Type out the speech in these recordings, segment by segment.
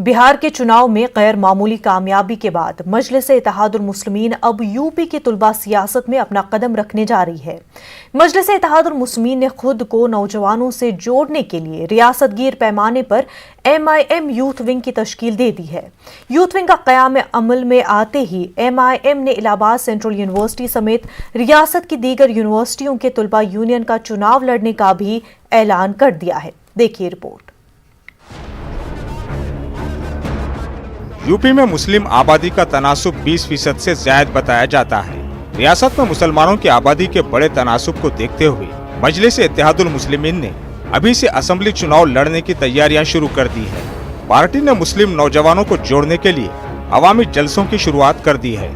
बिहार के चुनाव में गैर मामूली कामयाबी के बाद मजलिस इत्तेहादुल मुस्लिमीन अब यूपी की तुलबा सियासत में अपना कदम रखने जा रही है। मजलिस इत्तेहादुल मुस्लिमीन ने खुद को नौजवानों से जोड़ने के लिए रियासतगीर पैमाने पर MIM यूथ विंग की तश्कील दे दी है। यूथ विंग का क़याम अमल में आते ही MIM ने इलाहाबाद सेंट्रल यूनिवर्सिटी समेत रियासत की दीगर यूनिवर्सिटियों के तुलबा यूनियन का चुनाव लड़ने का भी ऐलान कर दिया है। देखिए रिपोर्ट। यूपी में मुस्लिम आबादी का तनासुब 20% से ज्यादा बताया जाता है। रियासत में मुसलमानों की आबादी के बड़े तनासुब को देखते हुए मजलिस इत्तेहादुल मुस्लिमीन ने अभी से असेंबली चुनाव लड़ने की तैयारियां शुरू कर दी है। पार्टी ने मुस्लिम नौजवानों को जोड़ने के लिए अवामी जलसों की शुरुआत कर दी है।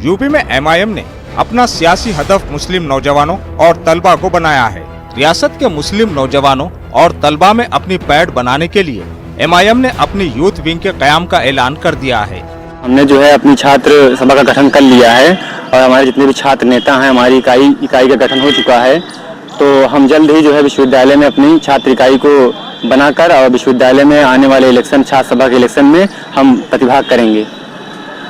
यूपी में MIM ने अपना सियासी हदफ मुस्लिम नौजवानों और तलबा को बनाया है। रियासत के मुस्लिम नौजवानों और तलबा में अपनी पैठ बनाने के लिए MIM ने अपनी यूथ विंग के क़याम का ऐलान कर दिया है। हमने जो है अपनी छात्र सभा का गठन कर लिया है और हमारे जितने भी छात्र नेता हैं हमारी इकाई का गठन हो चुका है। तो हम जल्द ही जो है विश्वविद्यालय में अपनी छात्र इकाई को बनाकर और विश्वविद्यालय में आने वाले इलेक्शन छात्र सभा के इलेक्शन में हम प्रतिभाग करेंगे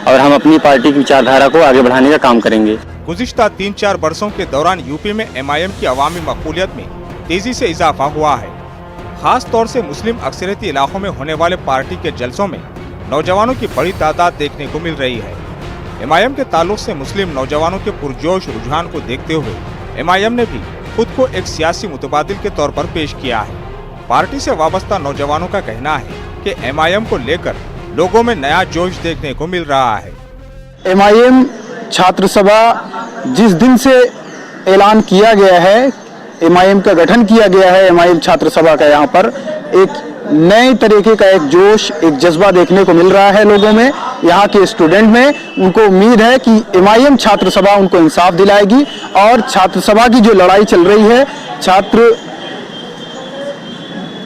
और हम अपनी पार्टी की विचारधारा को आगे बढ़ाने का काम करेंगे। गुज़िश्ता 3-4 वर्षों के दौरान यूपी में MIM की अवामी मकबूलियत में तेजी से इजाफा हुआ है। खास तौर से मुस्लिम अक्सरियती इलाकों में होने वाले पार्टी के जलसों में नौजवानों की बड़ी तादाद देखने को मिल रही है। MIM के ताल्लुक से मुस्लिम नौजवानों के पुरजोश रुझान को देखते हुए MIM ने भी खुद को एक सियासी मुतबादिल के तौर पर पेश किया है। पार्टी से वाबस्ता नौजवानों का कहना है कि MIM को लेकर लोगों में नया जोश देखने को मिल रहा है। MIM छात्र सभा जिस दिन से ऐलान किया गया है, MIM का गठन किया गया है, MIM छात्र सभा का यहाँ पर एक नए तरीके का एक जोश, एक जज्बा देखने को मिल रहा है लोगों में। यहाँ के स्टूडेंट में उनको उम्मीद है कि MIM छात्र सभा उनको इंसाफ दिलाएगी और छात्र सभा की जो लड़ाई चल रही है, छात्र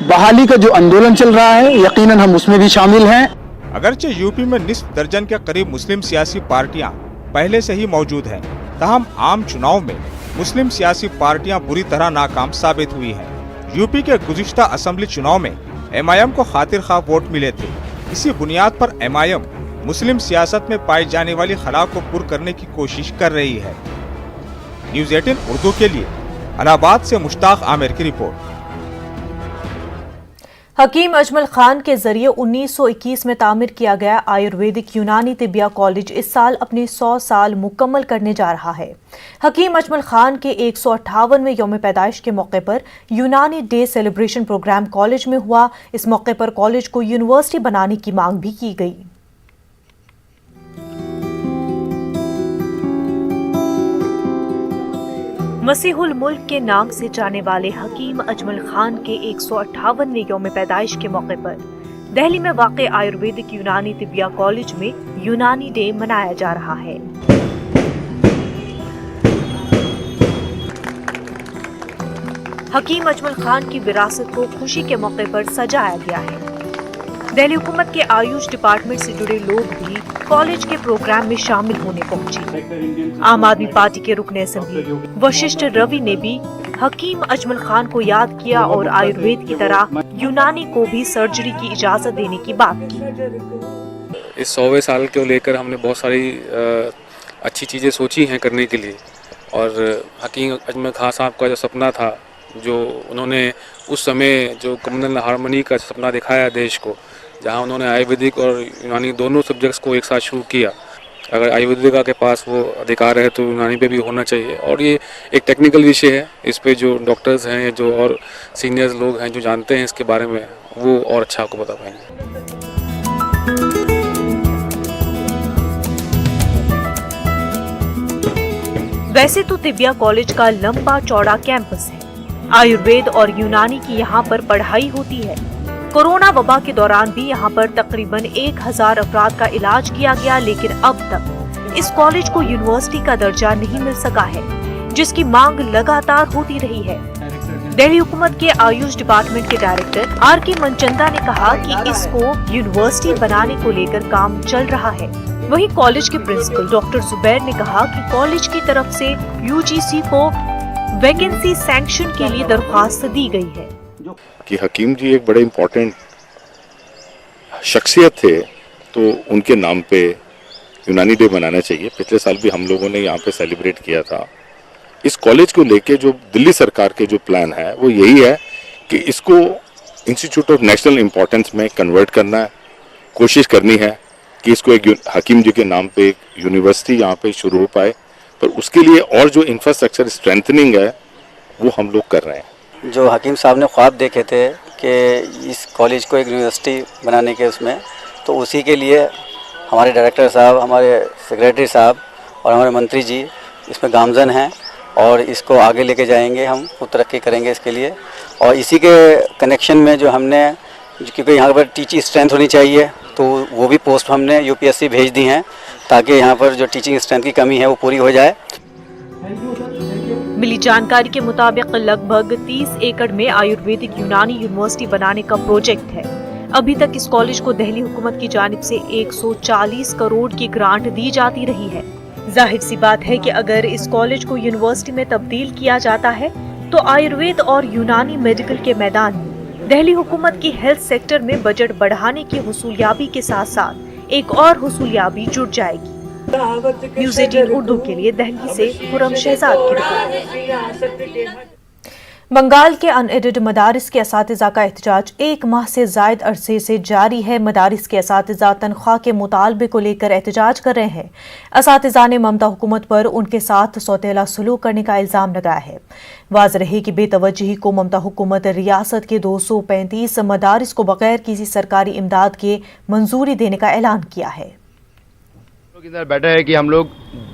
बहाली का जो आंदोलन चल रहा है, यकीनन हम उसमें भी शामिल हैं। अगरचे यूपी में निस्फ दर्जन के करीब मुस्लिम सियासी पार्टियां पहले से ही मौजूद हैं, तहम आम चुनाव में मुस्लिम सियासी पार्टियां बुरी तरह नाकाम साबित हुई हैं। यूपी के गुज़िश्ता असेंबली चुनाव में MIM को खातिर खा वोट मिले थे। इसी बुनियाद पर MIM मुस्लिम सियासत में पाई जाने वाली खला को पुर करने की कोशिश कर रही है। न्यूज़ 18 उर्दू के लिए इलाहाबाद से मुश्ताक आमिर की रिपोर्ट। हकीम अजमल खान के जरिए 1921 में तामीर किया गया आयुर्वेदिक यूनानी तिबिया कॉलेज इस साल अपने 100 साल मुकम्मल करने जा रहा है। हकीम अजमल खान के 158वें यौम पैदाइश के मौके पर यूनानी डे सेलिब्रेशन प्रोग्राम कॉलेज में हुआ। इस मौके पर कॉलेज को यूनिवर्सिटी बनाने की मांग भी की गई। मसीहुल मुल्क के नाम से जाने वाले हकीम अजमल खान के 158वें यौम पैदाइश के मौके पर दिल्ली में वाक़े आयुर्वेदिक यूनानी तिबिया कॉलेज में यूनानी डे मनाया जा रहा है। हकीम अजमल खान की विरासत को खुशी के मौके पर सजाया गया है। दिल्ली हुकूमत के आयुष डिपार्टमेंट से जुड़े लोग भी कॉलेज के प्रोग्राम में शामिल होने पहुंचे। आम आदमी पार्टी के रुकने असेंबली वशिष्ठ रवि ने भी हकीम अजमल खान को याद किया और आयुर्वेद की तरह यूनानी को भी सर्जरी की इजाजत देने की बात की। इस 100वें साल को लेकर हमने बहुत सारी अच्छी चीज़ें सोची हैं करने के लिए और हकीम अजमल खान साहब का जो सपना था, जो उन्होंने उस समय जो कम्युनल हार्मनी का सपना दिखाया देश को, जहां उन्होंने आयुर्वेदिक और यूनानी दोनों सब्जेक्ट्स को एक साथ शुरू किया। अगर आयुर्वेदिक के पास वो अधिकार है तो यूनानी पे भी होना चाहिए और ये एक टेक्निकल विषय है। इस पे जो डॉक्टर्स हैं, जो और सीनियर्स लोग हैं जो जानते हैं इसके बारे में, वो और अच्छा आपको बता पाएंगे। वैसे तो तिबिया कॉलेज का लंबा चौड़ा कैंपस है। आयुर्वेद और यूनानी की यहाँ पर पढ़ाई होती है। कोरोना वबा के दौरान भी यहाँ पर तकरीबन 1000 अफराद का इलाज किया गया, लेकिन अब तक इस कॉलेज को यूनिवर्सिटी का दर्जा नहीं मिल सका है, जिसकी मांग लगातार होती रही है। दिल्ली हुकूमत के आयुष डिपार्टमेंट के डायरेक्टर RK मनचंदा ने कहा कि इसको यूनिवर्सिटी बनाने को लेकर काम चल रहा है। वहीं कॉलेज के प्रिंसिपल डॉक्टर जुबैर ने कहा कि कॉलेज की तरफ से UGC को वैकेंसी सैंक्शन के लिए दरख्वास्त दी गई है। कि हकीम जी एक बड़े इम्पोर्टेंट शख्सियत थे तो उनके नाम पे यूनानी डे मनाना चाहिए। पिछले साल भी हम लोगों ने यहाँ पे सेलिब्रेट किया था। इस कॉलेज को लेके जो दिल्ली सरकार के जो प्लान है वो यही है कि इसको इंस्टीट्यूट ऑफ नेशनल इम्पोर्टेंस में कन्वर्ट करना है, कोशिश करनी है कि इसको एक हकीम जी के नाम पे एक यूनिवर्सिटी यहाँ पे शुरू हो पाए, पर उसके लिए और जो इंफ्रास्ट्रक्चर स्ट्रेंथनिंग है वो हम लोग कर रहे हैं। जो हकीम साहब ने ख्वाब देखे थे कि इस कॉलेज को एक यूनिवर्सिटी बनाने के उसमें, तो उसी के लिए हमारे डायरेक्टर साहब, हमारे सेक्रेटरी साहब और हमारे मंत्री जी इसमें गामजन हैं और इसको आगे लेके जाएंगे, हम खूब तरक्की करेंगे इसके लिए। और इसी के कनेक्शन में जो हमने, क्योंकि यहाँ पर टीचिंग स्ट्रेंथ होनी चाहिए, तो वो भी पोस्ट हमने यूपीएससी भेज दी हैं ताकि यहाँ पर जो टीचिंग स्ट्रेंथ की कमी है वो पूरी हो जाए। मिली जानकारी के मुताबिक लगभग 30 एकड़ में आयुर्वेदिक यूनानी यूनिवर्सिटी बनाने का प्रोजेक्ट है। अभी तक इस कॉलेज को दिल्ली हुकूमत की जानिब से 140 करोड़ की ग्रांट दी जाती रही है। जाहिर सी बात है कि अगर इस कॉलेज को यूनिवर्सिटी में तब्दील किया जाता है तो आयुर्वेद और यूनानी मेडिकल के मैदान में दिल्ली हुकूमत की हेल्थ सेक्टर में बजट बढ़ाने की हुसूलियाबी के साथ साथ एक और हुसूलियाबी जुड़ जाएगी। न्यूज़ 18 उर्दू के लिए दिल्ली से खुरम शहजाद की रिपोर्ट। बंगाल के अनएडेड मदारिस के असातिज़ा का एहतजाज 1 माह से ज़ायद अरसे से जारी है। मदारिस के असातिज़ा तनख्वाह के मुतालबे को लेकर एहतजाज कर रहे हैं। असातिज़ा ने ममता हुकूमत पर उनके साथ सौतेला सलूक करने का इल्ज़ाम लगाया है। वाज़ रहे कि बेतवज्जही को ममता हुकूमत रियासत के 235 मदारिस को बगैर किसी सरकारी इमदाद के मंजूरी देने का ऐलान किया है। इधर बैठा है कि हम लोग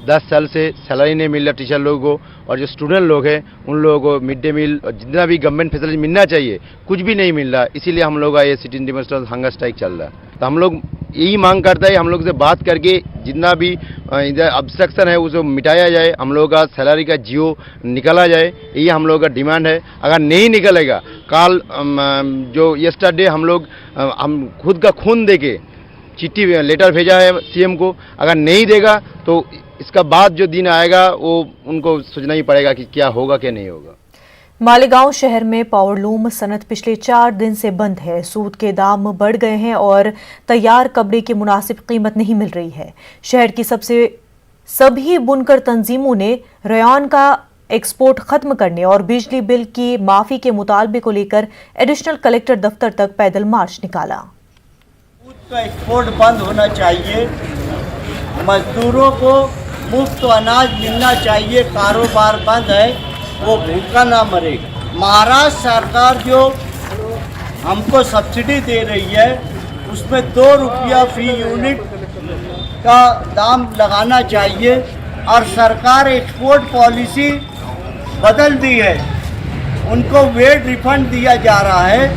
10 साल से सैलरी नहीं मिल रहा टीचर लोगों को, और जो स्टूडेंट लोग हैं उन लोगों को मिड डे मील और जितना भी गवर्नमेंट फैसिलिटी मिलना चाहिए कुछ भी नहीं मिल रहा। इसीलिए हम लोग का ये सिटी डिमोस्ट्रेशन हंगर स्ट्राइक चल रहा है। तो हम लोग यही मांग करते हैं, हम लोग से बात करके जितना भी इधर ऑब्स्ट्रक्शन है उसे मिटाया जाए, हम लोग का सैलरी का जियो निकाला जाए, यही हम लोग का डिमांड है। अगर नहीं निकलेगा, कल जो यस्टरडे हम खुद का खून दे के चिट्ठी लेटर भेजा है सीएम को, अगर नहीं देगा तो इसका बाद जो दिन आएगा वो उनको सोचना ही पड़ेगा कि क्या होगा क्या नहीं होगा। मालेगांव शहर में पावरलूम सनत पिछले 4 दिन से बंद है। सूद के दाम बढ़ गए हैं और तैयार कपड़े की मुनासिब कीमत नहीं मिल रही है। शहर की सभी बुनकर तंजीमों ने रेयान का एक्सपोर्ट खत्म करने और बिजली बिल की माफी के मुतालबे को लेकर एडिशनल कलेक्टर दफ्तर तक पैदल मार्च निकाला। का एक्सपोर्ट बंद होना चाहिए, मजदूरों को मुफ्त अनाज मिलना चाहिए, कारोबार बंद है, वो भूखा ना मरे। महाराष्ट्र सरकार जो हमको सब्सिडी दे रही है उसमें 2 रुपया फी यूनिट का दाम लगाना चाहिए, और सरकार एक्सपोर्ट पॉलिसी बदल दी है, उनको वेट रिफंड दिया जा रहा है,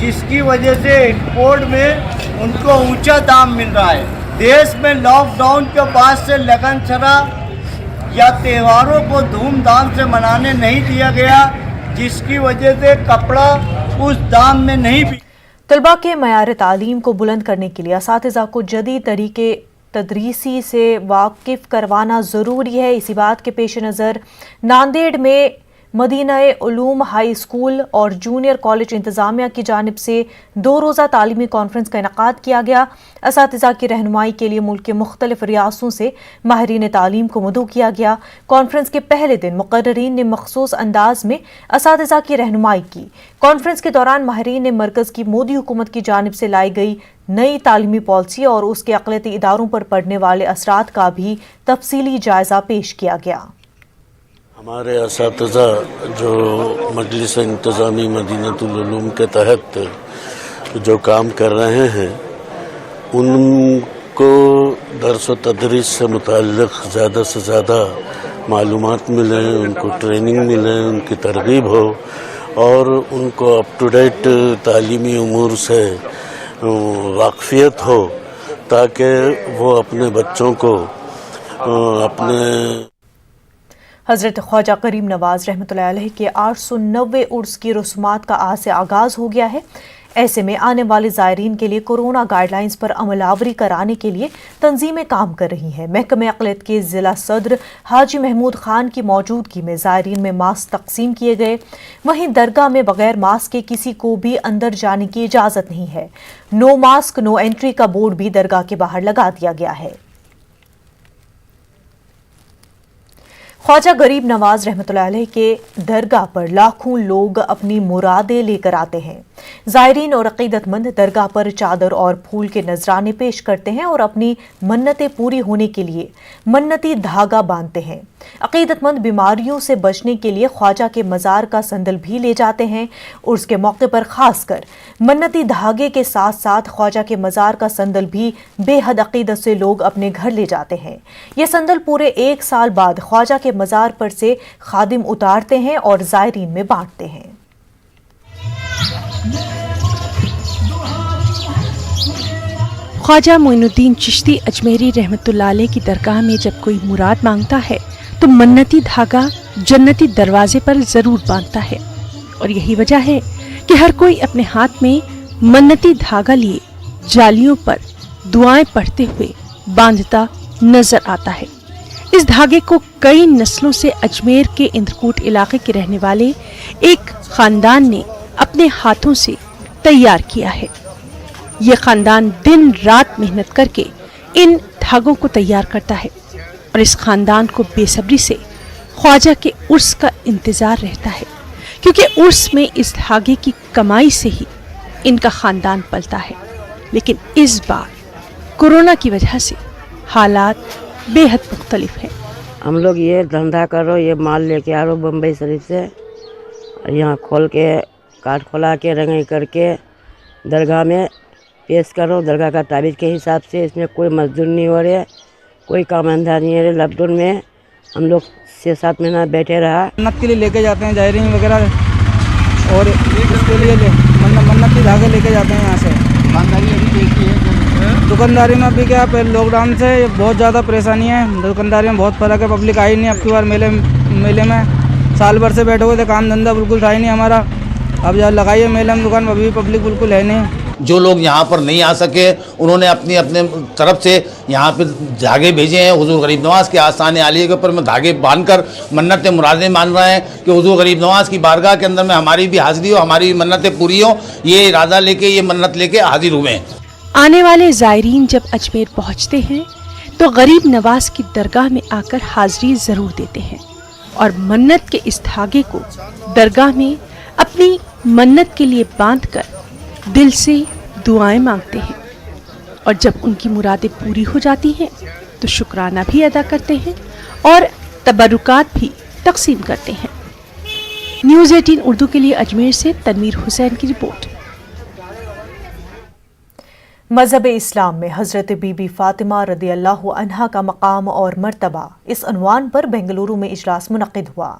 जिसकी वजह से एक्सपोर्ट में उनको ऊंचा दाम मिल रहा है। देश में लॉकडाउन के बाद से लगन छरा या त्योहारों को धूमधाम से मनाने नहीं दिया गया, जिसकी वजह से कपड़ा उस दाम में नहीं बिका। तलबा के मयार तालीम को बुलंद करने के लिए असातिज़ा को जदीद तरीके तदरीसी से वाकिफ करवाना ज़रूरी है। इसी बात के पेश नज़र नांदेड़ में मदीना-ए-उलूम हाई स्कूल और जूनियर कॉलेज इंतज़ामिया की जानिब से 2 रोज़ा तालीमी कॉन्फ्रेंस का इनकाद किया गया। असातिज़ा की रहनुमाई के लिए मुल्क के मुख्तलिफ रियासतों से माहिरीन तालीम को मदऊ किया गया। कॉन्फ्रेंस के पहले दिन मुक़र्ररीन ने मखसूस अंदाज में असातिज़ा की रहनुमाई की। कॉन्फ्रेंस के दौरान माहिरीन ने मरकज़ की मोदी हुकूमत की जानिब से लाई गई नई तालीमी पॉलिसी और उसके अक़लियती इदारों पर पड़ने वाले असरात का भी तफसीली जायज़ा पेश किया गया। हमारे असातिज़ा जो मजलिस इंतज़ामी मदीनतुल उलूम के तहत जो काम कर रहे हैं उनको दर्स व तदरीस से मुताल्लिक़ ज़्यादा से ज़्यादा मालूमात मिलें, उनको ट्रेनिंग मिले, उनकी तरगीब हो और उनको अप टू डेट तालीमी उमूर से वाक़फ़ियत हो, ताकि वो अपने बच्चों को अपने हज़रत ख्वाजा करीम नवाज रहमतुल्लाह अलैह के 890 उर्स की रस्मात का आज से आगाज़ हो गया है। ایسے میں آنے والے زائرین کے لیے کورونا گائیڈ لائنز پر عمل آوری کرانے کے لیے تنظیمیں کام کر رہی ہیں۔ محکمہ اقلیت کے ضلع صدر حاجی محمود خان کی موجودگی میں زائرین میں ماسک تقسیم کیے گئے۔ وہیں درگاہ میں بغیر ماسک کے کسی کو بھی اندر جانے کی اجازت نہیں ہے۔ نو ماسک نو انٹری کا بورڈ بھی درگاہ کے باہر لگا دیا گیا ہے۔ خواجہ غریب نواز رحمۃ اللہ علیہ کے درگاہ پر لاکھوں لوگ اپنی مرادیں لے کر آتے ہیں۔ زائرین اور عقیدت مند درگاہ پر چادر اور پھول کے نذرانے پیش کرتے ہیں اور اپنی منتیں پوری ہونے کے لیے منتی دھاگا باندھتے ہیں۔ عقیدت مند بیماریوں سے بچنے کے لیے خواجہ کے مزار کا سندل بھی لے جاتے ہیں۔ عرس کے موقع پر خاص کر منتی دھاگے کے ساتھ ساتھ خواجہ کے مزار کا سندل بھی بے حد عقیدت سے لوگ اپنے گھر لے جاتے ہیں۔ یہ سندل پورے 1 سال بعد خواجہ کے مزار پر سے خادم اتارتے ہیں اور زائرین میں بانٹتے ہیں۔ خواجہ معین الدین چشتی اجمیری رحمۃ اللہ علیہ کی درگاہ میں جب کوئی مراد مانگتا ہے تو منتی دھاگا جنتی دروازے پر ضرور باندھتا ہے، اور یہی وجہ ہے کہ ہر کوئی اپنے ہاتھ میں منتی دھاگا لیے جالیوں پر دعائیں پڑھتے ہوئے باندھتا نظر آتا ہے۔ اس دھاگے کو کئی نسلوں سے اجمیر کے اندرکوٹ علاقے کے رہنے والے ایک خاندان نے اپنے ہاتھوں سے تیار کیا ہے۔ یہ خاندان دن رات محنت کر کے ان دھاگوں کو تیار کرتا ہے، اور اس خاندان کو بے صبری سے خواجہ کے عرس کا انتظار رہتا ہے، کیونکہ عرس میں اس دھاگے کی کمائی سے ہی ان کا خاندان پلتا ہے۔ لیکن اس بار کورونا کی وجہ سے حالات بے حد مختلف ہیں۔ ہم لوگ یہ دھندا کرو، یہ مال لے کے آ رہو بمبئی شریف سے، یہاں کھول کے کاٹ کھلا کے رنگائی کر کے درگاہ میں پیش کرو۔ درگاہ کا تعبیر کے حساب سے اس میں کوئی مزدور نہیں ہو رہے، کوئی کام دھندا نہیں ہو رہے۔ لاک ڈاؤن میں ہم لوگ 6-7 مہینہ بیٹھے رہا۔ منت کے لیے لے کے جاتے ہیں زائرین وغیرہ، اور اس کے لیے منت کی دھاگے لے کے جاتے ہیں یہاں سے۔ دکانداری میں ابھی کیا لاک ڈاؤن سے بہت زیادہ پریشانی ہے، دکانداری میں بہت فرق ہے، پبلک آئی نہیں اب کی بار میلے میں۔ سال بھر سے بیٹھے ہوئے تھے، کام دھندا بالکل تھا ہی نہیں ہمارا۔ اب جب لگائیے میلے میں دکان، ابھی پبلک بالکل ہے نہیں۔ جو لوگ یہاں پر نہیں آ سکے انہوں نے اپنے طرف سے یہاں پہ دھاگے بھیجے ہیں۔ حضور غریب نواز کے آستان عالیہ کے اوپر میں دھاگے باندھ کر منتیں مرادیں مان رہے ہیں کہ حضور غریب نواز کی بارگاہ کے اندر میں ہماری بھی حاضری ہو، ہماری بھی منتیں پوری ہوں۔ یہ ارادہ لے کے، یہ منت لے کے حاضر ہوئے ہیں۔ آنے والے زائرین جب اجمیر پہنچتے ہیں تو غریب نواز کی درگاہ میں آ کر حاضری ضرور دیتے ہیں، اور منت کے اس دھاگے کو درگاہ میں اپنی منت کے لیے باندھ کر دل سے دعائیں مانگتے ہیں، اور جب ان کی مرادیں پوری ہو جاتی ہیں تو شکرانہ بھی ادا کرتے ہیں اور تبرکات بھی تقسیم کرتے ہیں۔ نیوز 18 اردو کے لیے اجمیر سے تنویر حسین کی رپورٹ۔ مذہب اسلام میں حضرت بی بی فاطمہ رضی اللہ عنہا کا مقام اور مرتبہ، اس عنوان پر بنگلورو میں اجلاس منعقد ہوا۔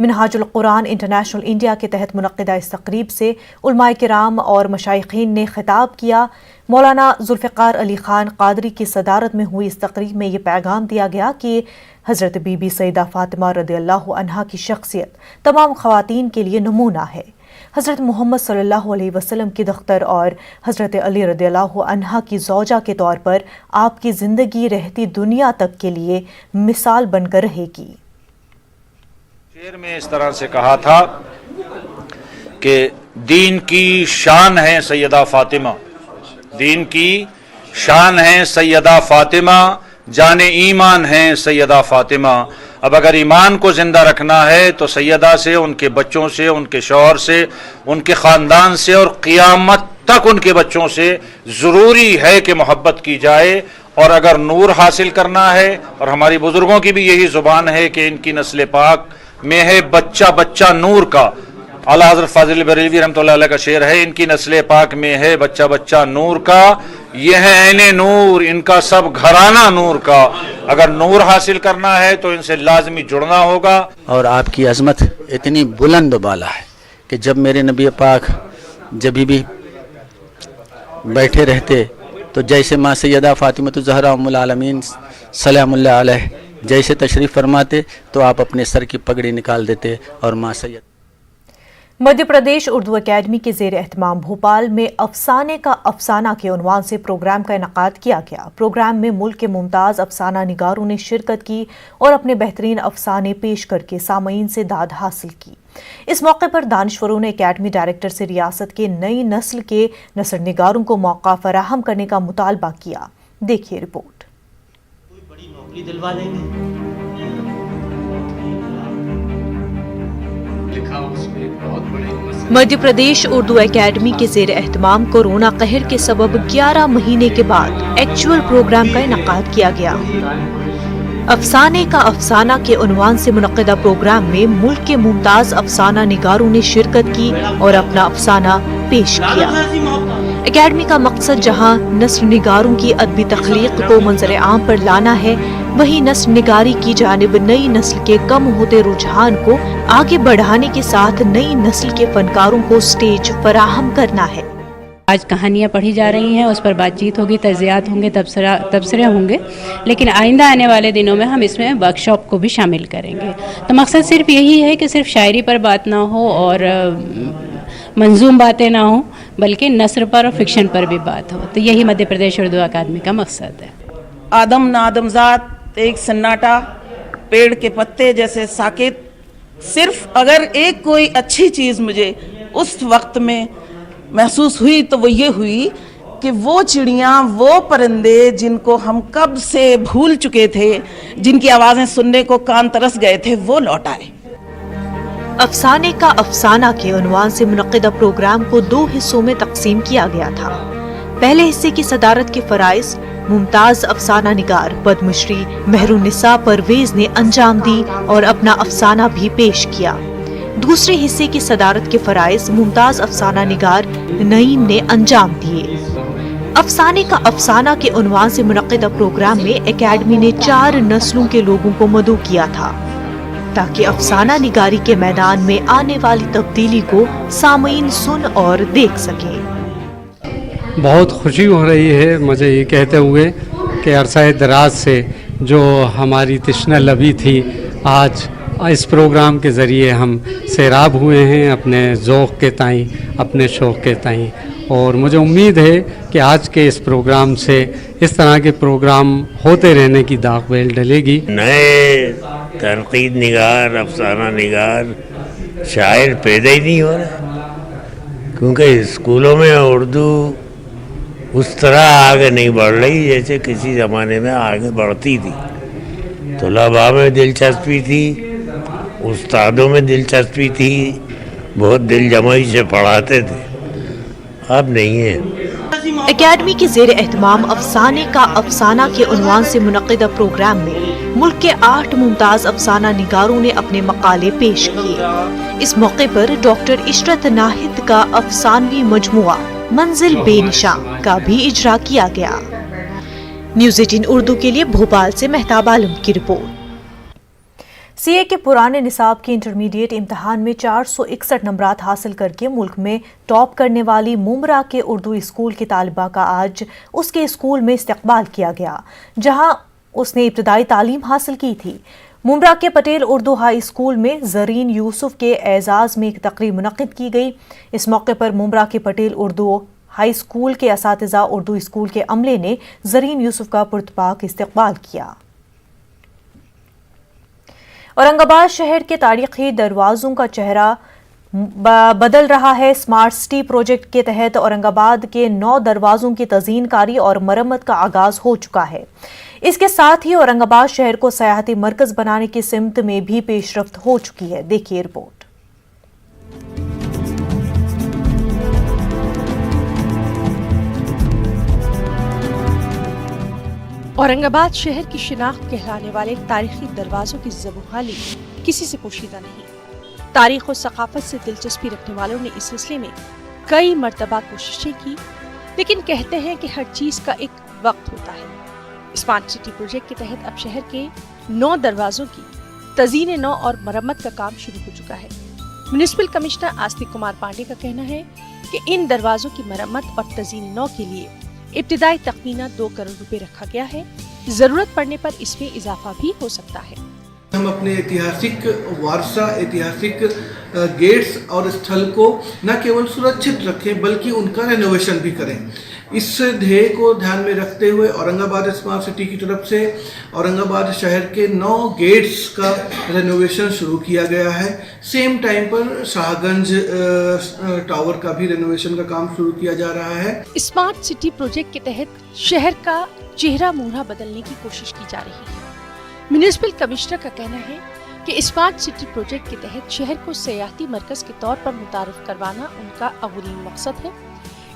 منہاج القرآن انٹرنیشنل انڈیا کے تحت منعقدہ اس تقریب سے علماء کرام اور مشائخین نے خطاب کیا۔ مولانا ذوالفقار علی خان قادری کی صدارت میں ہوئی اس تقریب میں یہ پیغام دیا گیا کہ حضرت بی بی سیدہ فاطمہ رضی اللہ عنہا کی شخصیت تمام خواتین کے لیے نمونہ ہے۔ حضرت محمد صلی اللہ علیہ وسلم کی دختر اور حضرت علی رضی اللہ عنہا کی زوجہ کے طور پر آپ کی زندگی رہتی دنیا تک کے لیے مثال بن کر رہے گی۔ شعر میں اس طرح سے کہا تھا کہ دین کی شان ہے سیدہ فاطمہ، دین کی شان ہے سیدہ فاطمہ، جان ایمان ہے سیدہ فاطمہ۔ اب اگر ایمان کو زندہ رکھنا ہے تو سیدہ سے، ان کے بچوں سے، ان کے شوہر سے، ان کے خاندان سے اور قیامت تک ان کے بچوں سے ضروری ہے کہ محبت کی جائے۔ اور اگر نور حاصل کرنا ہے، اور ہماری بزرگوں کی بھی یہی زبان ہے کہ ان کی نسل پاک میں ہے بچہ بچہ نور کا۔ اعلیٰ حضرت فاضل بریلوی رحمۃ اللہ علیہ کا شعر ہے، ان کی نسل پاک میں ہے بچہ بچہ نور کا، یہ ہے عین نور، ان کا سب گھرانہ نور کا۔ اگر نور حاصل کرنا ہے تو ان سے لازمی جڑنا ہوگا۔ اور آپ کی عظمت اتنی بلند و بالا ہے کہ جب میرے نبی پاک جب بھی بیٹھے رہتے تو جیسے ماں سیدہ فاطمہ الزہرا ام العالمین سلام اللہ علیہ جیسے تشریف فرماتے تو آپ اپنے سر کی پگڑی نکال دیتے اور ماں سید۔ मध्य प्रदेश उर्दू अकेडमी के ज़ेर एहतमाम भोपाल में अफसाने का अफसाना के उन्वान से प्रोग्राम का इनकाद किया गया। प्रोग्राम में मुल्क के मुमताज़ अफसाना निगारों ने शिरकत की और अपने बेहतरीन अफसाने पेश करके सामईन से दाद हासिल की। इस मौके पर दानिश्वरों ने अकेडमी डायरेक्टर से रियासत के नई नस्ल के नसर निगारों को मौका फराहम करने का मुतालबा किया। देखिए रिपोर्ट। कोई बड़ी नौकरी दिलवा देंगे। मध्य प्रदेश उर्दू अकेडमी के ज़ेर एहतमाम कोरोना कहर के सबब 11 महीने के बाद एक्चुअल प्रोग्राम का इनकाद किया गया। अफसाने का अफसाना के उन्वान से मुनक्किदा प्रोग्राम में मुल्क के मुमताज़ अफसाना निगारों ने शिरकत की और अपना अफसाना पेश किया। अकेडमी का मकसद जहां नस्र निगारों की अदबी तख्लीक को मंजर आम पर लाना है, वहीं नस्र निगारी की जानिब नई नस्ल के कम होते रुझान को आगे बढ़ाने के साथ नई नस्ल के फनकारों को स्टेज फराहम करना है। आज कहानियाँ पढ़ी जा रही हैं, उस पर बातचीत होगी, तज़ियात होंगे, तबसरे होंगे, लेकिन आइंदा आने वाले दिनों में हम इसमें वर्कशॉप को भी शामिल करेंगे। तो मकसद सिर्फ यही है कि सिर्फ शायरी पर बात ना हो और मंजूम बातें ना हो, बल्कि नस्र पर और फिक्शन पर भी बात हो। तो यही मध्य प्रदेश उर्दू अकादमी का मकसद है। आदम नादमजात एक सन्नाटा, पेड़ के पत्ते जैसे साकित। सिर्फ अगर एक कोई अच्छी चीज़ मुझे उस वक्त में महसूस हुई तो वो ये हुई कि वो चिड़ियाँ, वो परिंदे जिनको हम कब से भूल चुके थे, जिनकी आवाज़ें सुनने को कान तरस गए थे, वो लौट आए। अफसाने का अफसाना के उन्वान से मुनक्किदा प्रोग्राम को 2 हिस्सों में तकसीम किया गया था। पहले हिस्से की सदारत के फराइज मुमताज अफसाना निगार पद्मश्री मेहरुन्निसा परवेज ने अंजाम दी और अपना अफसाना भी पेश किया। दूसरे हिस्से की सदारत के फराइज मुमताज अफसाना निगार नईम ने अंजाम दिए। अफसाने का अफसाना के उन्वान से मुनक्किदा प्रोग्राम में एकेडमी ने 4 नस्लों के लोगों को मदऊ किया था, ताकि अफसाना निगारी के मैदान में आने वाली तब्दीली को सामईन सुन और देख सकें। बहुत खुशी हो रही है मुझे ये कहते हुए कि अरसा दराज से जो हमारी तश्ना लबी थी, आज इस प्रोग्राम के ज़रिए हम सैराब हुए हैं अपने ज़ौक़ के ताईं, अपने शौक़ के ताईं। और मुझे उम्मीद है कि आज के इस प्रोग्राम से इस तरह के प्रोग्राम होते रहने की दाग बेल डलेगी। नए तनकीद निगार, अफसाना निगार, शायर पैदा ही नहीं हो रहा, क्योंकि स्कूलों में उर्दू उस तरह आगे नहीं बढ़ रही जैसे किसी ज़माने में आगे बढ़ती थी। तलबा में दिलचस्पी थी, उस्तादों में दिलचस्पी थी, बहुत दिल जमाई से पढ़ाते थे, अब नहीं है। एकेडमी के ज़ेर एहतमाम अफसाने का अफसाना के उन्वान से मुनक्किदा प्रोग्राम में मुल्क के 8 मुमताज़ अफसाना निगारों ने अपने मकाले पेश किए। इस मौके पर डॉक्टर इशरत नाहिद का अफसानवी मजमुआ मंजिल बेनिशान का भी इजरा किया गया। न्यूज़ 18 उर्दू के लिए भोपाल से मेहताब आलम की रिपोर्ट। सीए के पुराने निसाब के इंटरमीडिएट इम्तिहान में 461 नंबरात हासिल करके मुल्क में टॉप करने वाली मुमरा के उर्दू स्कूल की तालिबा का आज उसके स्कूल में इस्तकबाल किया गया, जहां उसने इब्तदाई तालीम हासिल की थी। मुमरा के पटेल उर्दू हाई स्कूल में ज़रीन यूसुफ के एजाज़ में एक तकरीब मुनक़्क़िद की गई। इस मौके पर मुमरा के पटेल उर्दू हाई स्कूल के असातिज़ा उर्दू स्कूल के अमले ने ज़रीन यूसुफ का पुरतपाक इस्तकबाल किया। औरंगाबाद शहर के तारीखी दरवाज़ों का चेहरा बदल रहा है। स्मार्ट सिटी प्रोजेक्ट के तहत औरंगाबाद के 9 दरवाज़ों की तज़ीनकारी और मरम्मत का आगाज़ हो चुका है। इसके साथ ही औरंगाबाद शहर को सयाहती मरकज़ बनाने की सिमत में भी पेशरफ्त हो चुकी है। देखिए रिपोर्ट। औरंगाबाद शहर की शिनाख्त कहलाने वाले तारीखी दरवाज़ों की ज़बूहाली किसी से पोशीदा नहीं। तारीख और सकाफत से दिलचस्पी रखने वालों ने इस सिलसिले में कई मरतबा कोशिशें की, लेकिन कहते हैं कि हर चीज़ का एक वक्त होता है। स्मार्ट सिटी प्रोजेक्ट के तहत अब शहर के 9 दरवाज़ों की तज़ीन नौ और मरम्मत का काम शुरू हो चुका है। म्युनिसिपल कमिश्नर आस्तिक कुमार पांडे का कहना है कि इन दरवाज़ों की मरम्मत और तज़ीन नौ के लिए इब्तिदाई तखमीना 2 करोड़ रुपए रखा गया है। जरूरत पड़ने पर इसमें इजाफा भी हो सकता है। हम अपने ऐतिहासिक वारसा, ऐतिहासिक गेट्स और स्थल को न केवल सुरक्षित रखें बल्कि उनका रेनोवेशन भी करें। इस ध्येय को ध्यान में रखते हुए औरंगाबाद स्मार्ट सिटी की तरफ से औरंगाबाद शहर के 9 गेट्स का रेनोवेशन शुरू किया गया है। सेम टाइम पर शाहगंज टावर का भी रेनोवेशन का काम शुरू किया जा रहा है। स्मार्ट सिटी प्रोजेक्ट के तहत शहर का चेहरा मोहरा बदलने की कोशिश की जा रही है। म्युनिसिपल कमिश्नर का कहना है कि स्मार्ट सिटी प्रोजेक्ट के तहत शहर को सयाहती मरकज के तौर पर मुतारिफ करवाना उनका अव्वली मकसद है।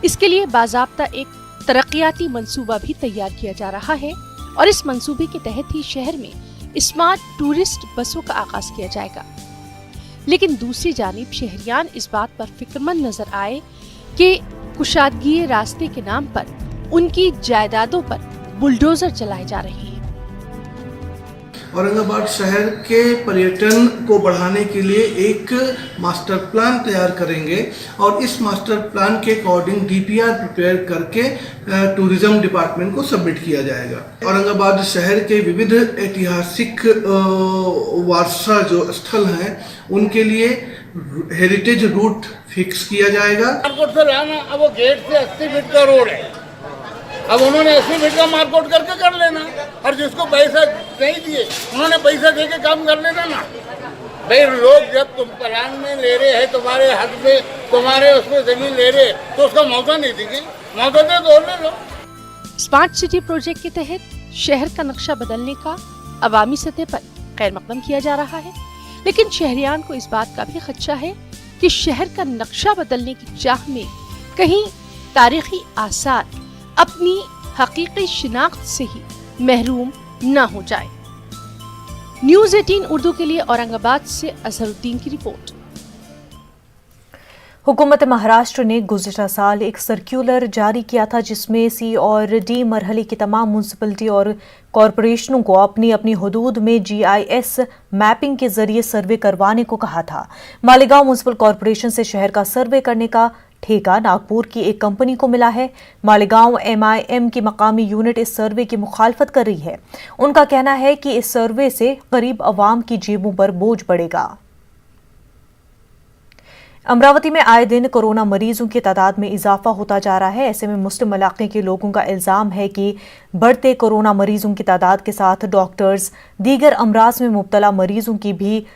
इसके लिए बाज़ाब्ता एक तरक्याती मंसूबा भी तैयार किया जा रहा है और इस मंसूबे के तहत ही शहर में स्मार्ट टूरिस्ट बसों का आगाज किया जाएगा। लेकिन दूसरी जानिब शहरियान इस बात पर फिक्रमंद नजर आए कि कुशादगी रास्ते के नाम पर उनकी जायदादों पर बुलडोजर चलाए जा रहे हैं। औरंगाबाद शहर के पर्यटन को बढ़ाने के लिए एक मास्टर प्लान तैयार करेंगे और इस मास्टर प्लान के अकॉर्डिंग डीपीआर प्रिपेयर करके टूरिज्म डिपार्टमेंट को सबमिट किया जाएगा। औरंगाबाद शहर के विविध ऐतिहासिक वारसा जो स्थल हैं उनके लिए हेरिटेज रूट फिक्स किया जाएगा। मार्केट से लाना, अब वो गेट से 80 फीट का रोड है, अब उन्होंने 80 फीट का मार्केट करके कर लेना, और जिसको पैसा नहीं दिए उन्होंने पैसा दे के काम कर लेना ना। भाई लोग जब तुम प्लान में ले रहे हैं, तुम्हारे हक में, तुम्हारे उसमें जमीन ले रहे, तो उसका मौका नहीं देंगे, मौका दे दो, ले लो। स्मार्ट सिटी प्रोजेक्ट के तहत शहर का नक्शा बदलने का अवामी सतह पर खैर मकदम किया जा रहा है, लेकिन शहरियान को इस बात का भी खदशा है कि शहर का नक्शा बदलने की चाह में कहीं तारीखी आसार अपनी हकीकी शिनाख्त से ही महरूम न हो जाए। न्यूज़ 18 उर्दू के लिए औरंगाबाद से अजहरुद्दीन की रिपोर्ट। हुकूमत महाराष्ट्र ने गुज़िश्ता साल एक सर्कुलर जारी किया था जिसमें सी और डी मरहले की तमाम म्यूनसिपलिटी और कॉरपोरेशनों को अपनी अपनी हुदूद में GIS मैपिंग के जरिए सर्वे करवाने को कहा था। मालेगांव म्यूनसिपल कॉरपोरेशन से शहर का सर्वे करने का ठेका नागपुर की एक कंपनी को मिला है। मालेगांव MIM की मकामी यूनिट इस सर्वे की मुखालफत कर रही है। उनका कहना है कि इस सर्वे से गरीब अवाम की जेबों पर बोझ बढ़ेगा। अमरावती में आए दिन कोरोना मरीजों की तादाद में इजाफा होता जा रहा है। ऐसे में मुस्लिम इलाके के लोगों का इल्जाम है कि बढ़ते कोरोना मरीजों की तादाद के साथ डॉक्टर्स दीगर अमराज में मुब्तला मरीजों की भी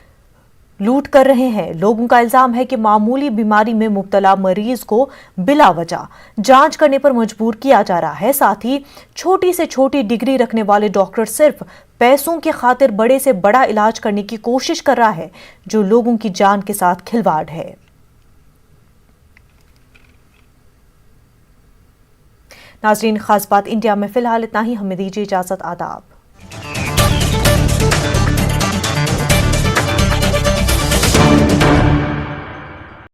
लूट कर रहे हैं। लोगों का इल्जाम है कि मामूली बीमारी में मुब्तला मरीज को बिला वजह जांच करने पर मजबूर किया जा रहा है। साथ ही छोटी से छोटी डिग्री रखने वाले डॉक्टर सिर्फ पैसों की खातिर बड़े से बड़ा इलाज करने की कोशिश कर रहा है, जो लोगों की जान के साथ खिलवाड़ है। नाज़रीन, खास बात इंडिया में फिलहाल इतना ही। हमें दीजिए इजाजत। आदाब।